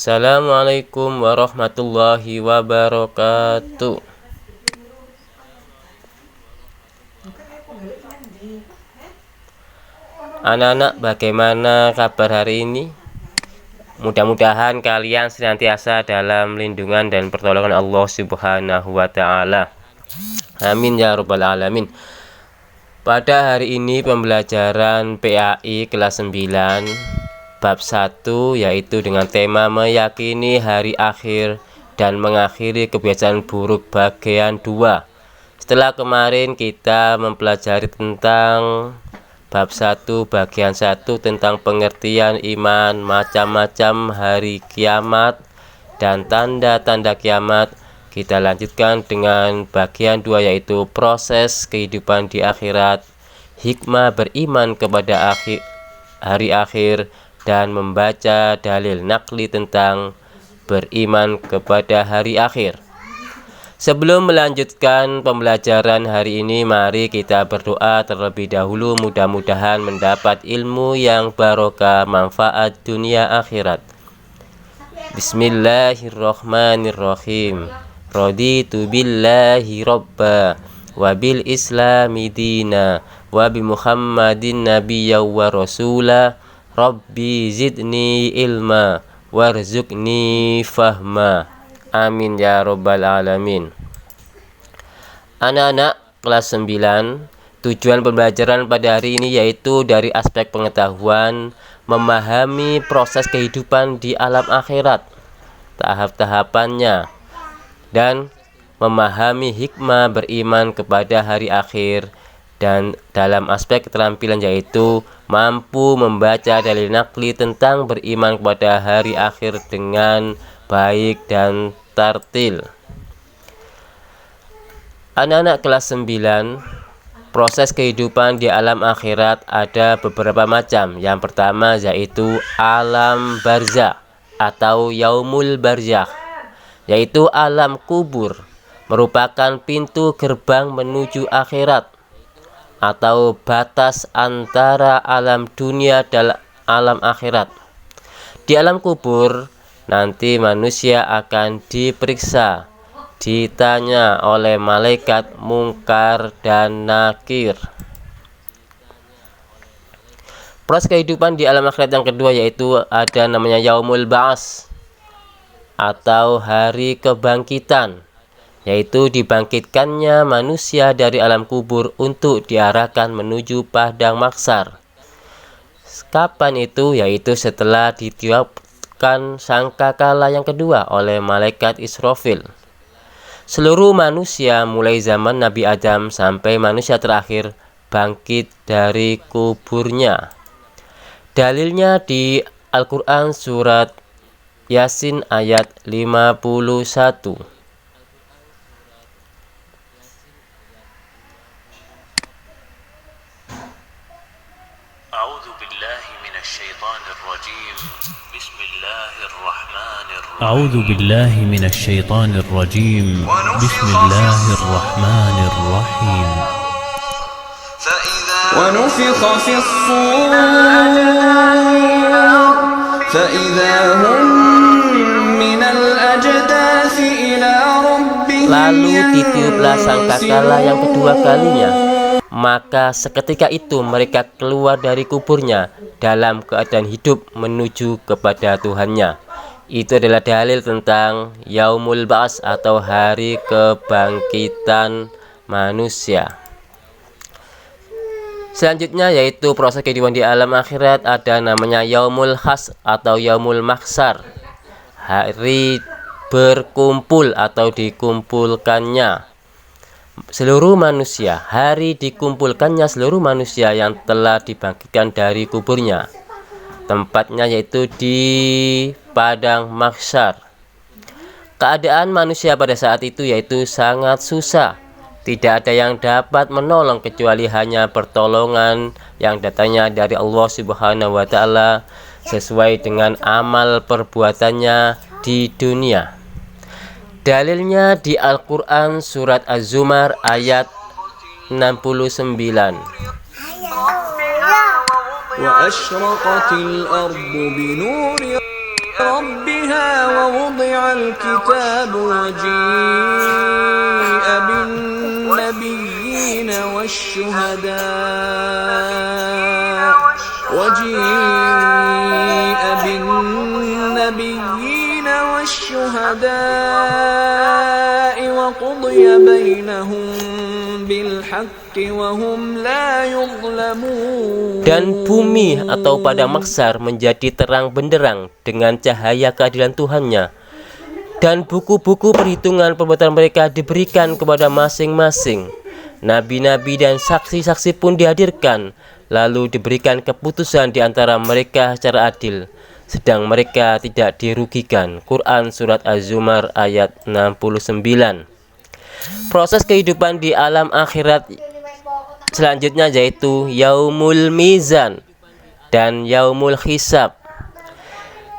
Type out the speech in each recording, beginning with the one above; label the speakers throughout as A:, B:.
A: Assalamualaikum warahmatullahi wabarakatuh. Anak-anak, bagaimana kabar hari ini? Mudah-mudahan kalian senantiasa dalam lindungan dan pertolongan Allah Subhanahu wa Ta'ala. Amin ya Rabbal Alamin. Pada hari ini pembelajaran PAI kelas 9 Bab 1, yaitu dengan tema meyakini hari akhir dan mengakhiri kebiasaan buruk bagian 2. Setelah kemarin kita mempelajari tentang Bab 1 bagian 1 tentang pengertian iman, macam-macam hari kiamat dan tanda-tanda kiamat, kita lanjutkan dengan bagian 2, yaitu proses kehidupan di akhirat, hikmah beriman kepada hari akhir, dan membaca dalil nakli tentang beriman kepada hari akhir. Sebelum melanjutkan pembelajaran hari ini, mari kita berdoa terlebih dahulu, mudah-mudahan mendapat ilmu yang barokah, manfaat dunia akhirat. Bismillahirrahmanirrahim. Raditu billahi robba wa bil islami dina wa bi muhammadin nabiyya wa rasulah. Rabbi zidni ilma warzuqni fahma. Amin ya Rabbal Alamin. Anak-anak kelas 9, tujuan pembelajaran pada hari ini yaitu dari aspek pengetahuan, memahami proses kehidupan di alam akhirat, tahap-tahapannya, dan memahami hikmah beriman kepada hari akhir, dan dalam aspek keterampilan yaitu mampu membaca dalil nakli tentang beriman kepada hari akhir dengan baik dan tartil. Anak-anak kelas 9, proses kehidupan di alam akhirat ada beberapa macam. Yang pertama yaitu alam barzakh atau yaumul barzakh, yaitu alam kubur, merupakan pintu gerbang menuju akhirat atau batas antara alam dunia dan alam akhirat. Di alam kubur nanti manusia akan diperiksa, ditanya oleh malaikat Munkar dan Nakir. Proses kehidupan di alam akhirat yang kedua yaitu ada namanya Yaumul Ba'ats atau hari kebangkitan, yaitu dibangkitkannya manusia dari alam kubur untuk diarahkan menuju padang mahsyar. Kapan itu? Yaitu setelah ditiupkan sangkakala yang kedua oleh malaikat Israfil. Seluruh manusia mulai zaman Nabi Adam sampai manusia terakhir bangkit dari kuburnya. Dalilnya di Al-Quran surat Yasin ayat 51.
B: أعوذ بالله من الشيطان الرجيم بسم الله الرحمن الرحيم
C: ونفخ في الصور فإذا هم من الأجداث إلى ربهم
A: Lalu ditiuplah sangkakala yang kedua kalinya, maka seketika itu mereka keluar dari kuburnya dalam keadaan hidup menuju kepada Tuhannya. Itu adalah dalil tentang Yaumul Ba'ats atau hari kebangkitan manusia. Selanjutnya yaitu proses kehidupan di alam akhirat ada namanya Yaumul Hasyr atau Yaumul Mahsyar, hari berkumpul atau dikumpulkannya seluruh manusia, hari dikumpulkannya seluruh manusia yang telah dibangkitkan dari kuburnya. Tempatnya yaitu di padang mahsyar. Keadaan manusia pada saat itu yaitu sangat susah. Tidak ada yang dapat menolong kecuali hanya pertolongan yang datangnya dari Allah Subhanahu wa Ta'ala sesuai dengan amal perbuatannya di dunia. Dalilnya di Al-Quran surat Az-Zumar ayat 69.
C: وأشرقت الأرض بنور ربها ووضع الكتاب بالنبيين والشهداء وقضي بينهم بالحق وهم لا يظلمون.
A: Dan bumi atau padang maksar menjadi terang benderang dengan cahaya keadilan Tuhannya. Dan buku-buku perhitungan perbuatan mereka diberikan kepada masing-masing. Nabi-nabi dan saksi-saksi pun dihadirkan, lalu diberikan keputusan di antara mereka secara adil, sedang mereka tidak dirugikan. Quran surat Az-Zumar ayat 69. Proses kehidupan di alam akhirat selanjutnya yaitu Yaumul Mizan dan Yaumul Hisab.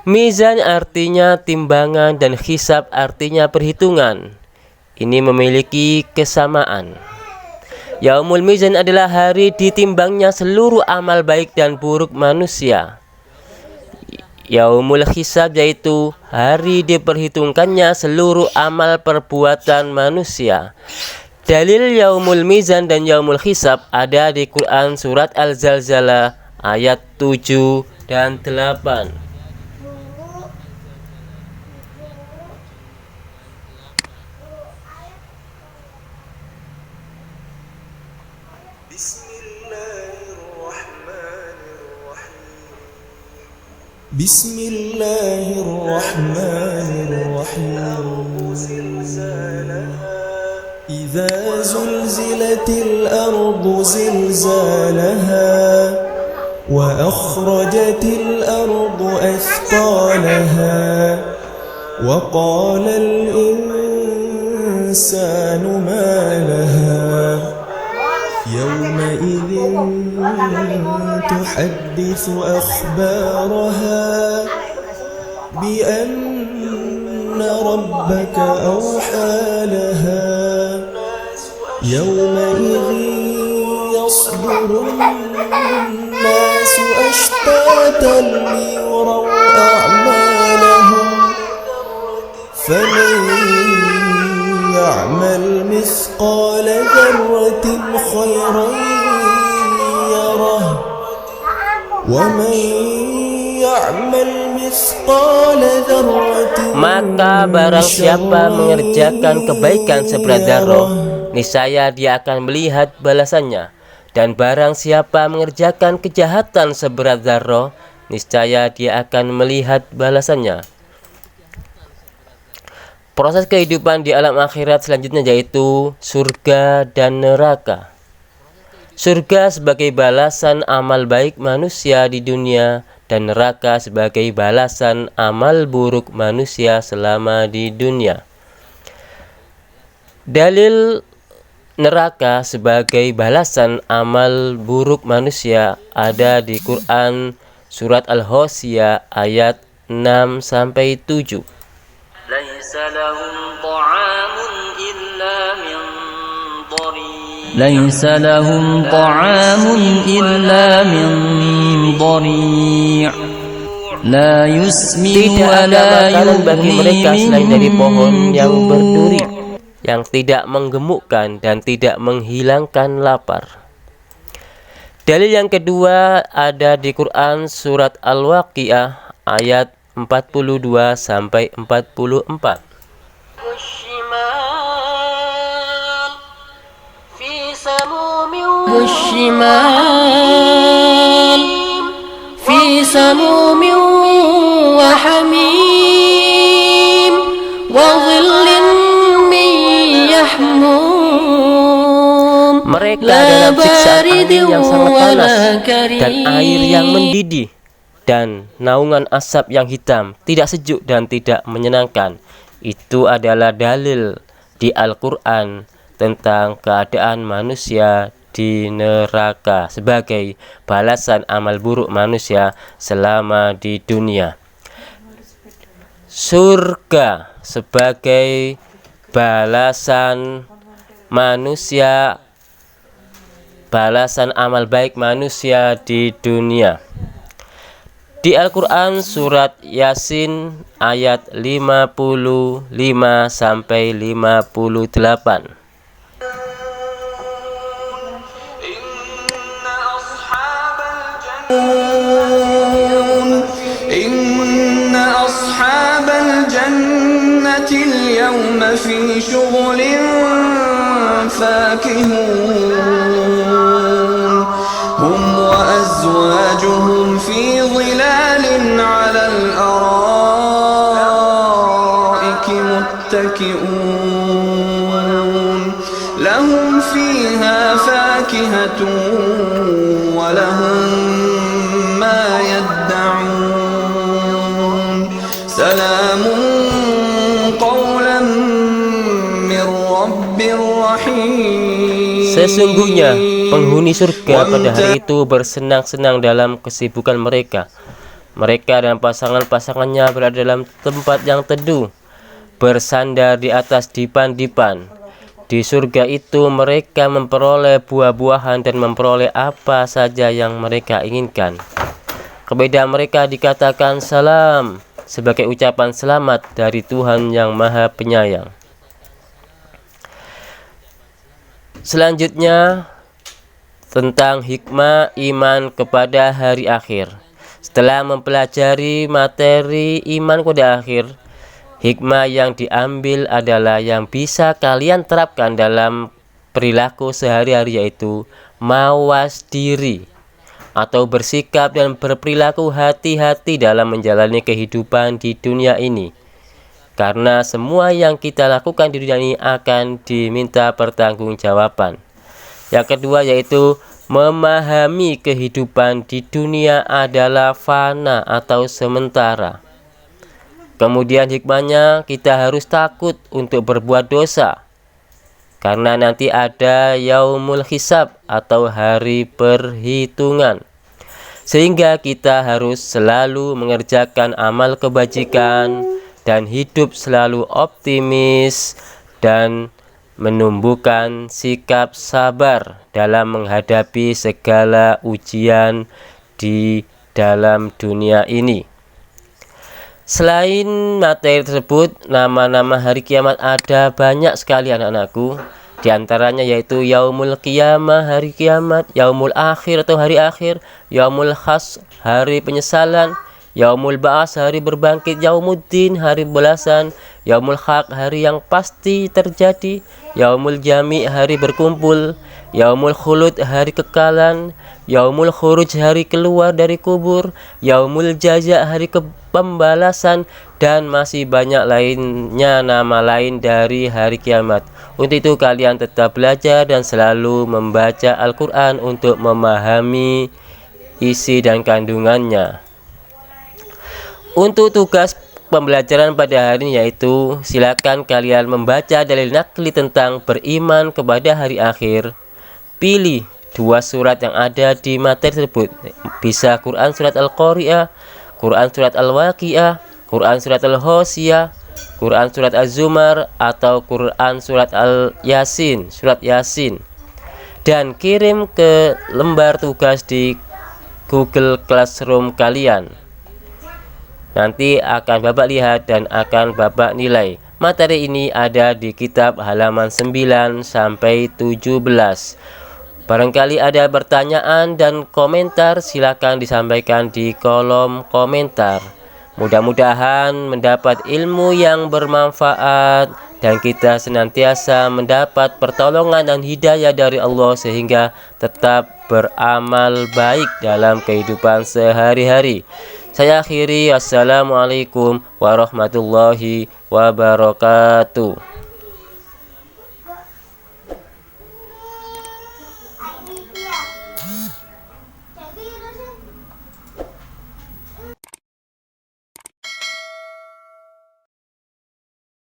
A: Mizan artinya timbangan dan hisab artinya perhitungan. Ini memiliki kesamaan. Yaumul Mizan adalah hari ditimbangnya seluruh amal baik dan buruk manusia. Yaumul Hisab yaitu hari diperhitungkannya seluruh amal perbuatan manusia. Dalil Yaumul Mizan dan Yaumul Hisab ada di Quran surat Al-Zalzalah ayat 7 dan 8.
D: بسم الله الرحمن الرحيم إذا زلزلت الأرض زلزالها وأخرجت الأرض أثقالها وقال الإنسان ما لها يومئذ تحدث أخبارها بأن ربك أوحى لها يومئذ يصدر الناس أشتاتا ليروا أعمالهم فمن يعمل مثقال ذرة خيرا يره ومن يعمل مثقال ذرة
A: Maka barang siapa mengerjakan kebaikan seberat zarah, niscaya dia akan melihat balasannya. Dan barang siapa mengerjakan kejahatan seberat zarah, niscaya dia akan melihat balasannya. Proses kehidupan di alam akhirat selanjutnya yaitu surga dan neraka. Surga sebagai balasan amal baik manusia di dunia dan neraka sebagai balasan amal buruk manusia selama di dunia. Dalil neraka sebagai balasan amal buruk manusia ada di Quran surat Al-Ghasyiyah ayat 6 sampai 7.
E: ليس لهم طعام إلا من ضريع لا يسمن
A: Tidak ada
E: ولا
A: makanan bagi mereka
E: يغني
A: selain dari pohon
E: من
A: yang berduri,
E: جوع.
A: yang tidak menggemukkan dan tidak menghilangkan lapar. Dalil yang kedua ada di Quran surat Al-Waqiah ayat 42 sampai 44.
E: والشمال في سموم وحميم وظل من يحموم
A: Mereka
E: لا
A: dalam siksaan
E: بارد
A: angin yang sangat panas
E: ولا
A: dan air yang
E: كريم
A: mendidih dan naungan asap yang hitam, tidak sejuk dan tidak menyenangkan. Itu adalah dalil di Al-Quran tentang keadaan manusia di neraka sebagai balasan amal buruk manusia selama di dunia. Surga sebagai balasan manusia, balasan amal baik manusia di dunia. Di Al-Quran surat Yasin ayat 55 sampai 58.
C: إن أصحاب الجنة اليوم في شغل فاكهون هم وأزواجهم في ظلال على الأرائك متكئون لهم فيها فاكهة ولهم ما يدعون سلام قولا من رب رحيم.
A: Sesungguhnya penghuni surga pada hari itu bersenang-senang dalam kesibukan mereka. Mereka dan pasangan-pasangannya berada dalam tempat yang teduh, bersandar di atas dipan-dipan. Di surga itu mereka memperoleh buah-buahan dan memperoleh apa saja yang mereka inginkan. Kepada mereka dikatakan salam sebagai ucapan selamat dari Tuhan yang Maha Penyayang. Selanjutnya tentang hikmah iman kepada hari akhir. Setelah mempelajari materi iman kepada akhir, hikmah yang diambil adalah yang bisa kalian terapkan dalam perilaku sehari-hari, yaitu mawas diri atau bersikap dan berperilaku hati-hati dalam menjalani kehidupan di dunia ini. Karena semua yang kita lakukan di dunia ini akan diminta pertanggungjawaban. Yang kedua yaitu memahami kehidupan di dunia adalah fana atau sementara. Kemudian hikmahnya kita harus takut untuk berbuat dosa, karena nanti ada yaumul hisab atau hari perhitungan. Sehingga kita harus selalu mengerjakan amal kebajikan dan hidup selalu optimis dan menumbuhkan sikap sabar dalam menghadapi segala ujian di dalam dunia ini. Selain materi tersebut, nama-nama hari kiamat ada banyak sekali anak-anakku. Di antaranya yaitu yaumul qiyamah, hari kiamat, yaumul akhir atau hari akhir, yaumul khas, hari penyesalan, yaumul ba'as, hari berbangkit, yaumuddin, hari belasan, yaumul haq, hari yang pasti terjadi, yaumul jami', hari berkumpul, yaumul khulud, hari kekalan, yaumul khuruj, hari keluar dari kubur, yaumul jaza, hari pembalasan, dan masih banyak lainnya nama lain dari hari kiamat. Untuk itu kalian tetap belajar dan selalu membaca Al-Quran untuk memahami isi dan kandungannya. Untuk tugas pembelajaran pada hari ini yaitu silakan kalian membaca dalil nakli tentang beriman kepada hari akhir. Pilih 2 surat yang ada di materi tersebut. Bisa Quran surat Al-Qari'ah, Quran surat Al-Waqi'ah, Quran surat Al-Hosiyah, Quran surat Az-Zumar, atau Quran surat Al-Yasin, surat Yasin. Dan kirim ke lembar tugas di Google Classroom kalian. Nanti akan Bapak lihat dan akan Bapak nilai. Materi ini ada di kitab halaman 9 sampai 17. Barangkali ada pertanyaan dan komentar, silakan disampaikan di kolom komentar. Mudah-mudahan mendapat ilmu yang bermanfaat dan kita senantiasa mendapat pertolongan dan hidayah dari Allah sehingga tetap beramal baik dalam kehidupan sehari-hari. Saya akhiri, assalamualaikum warahmatullahi wabarakatuh.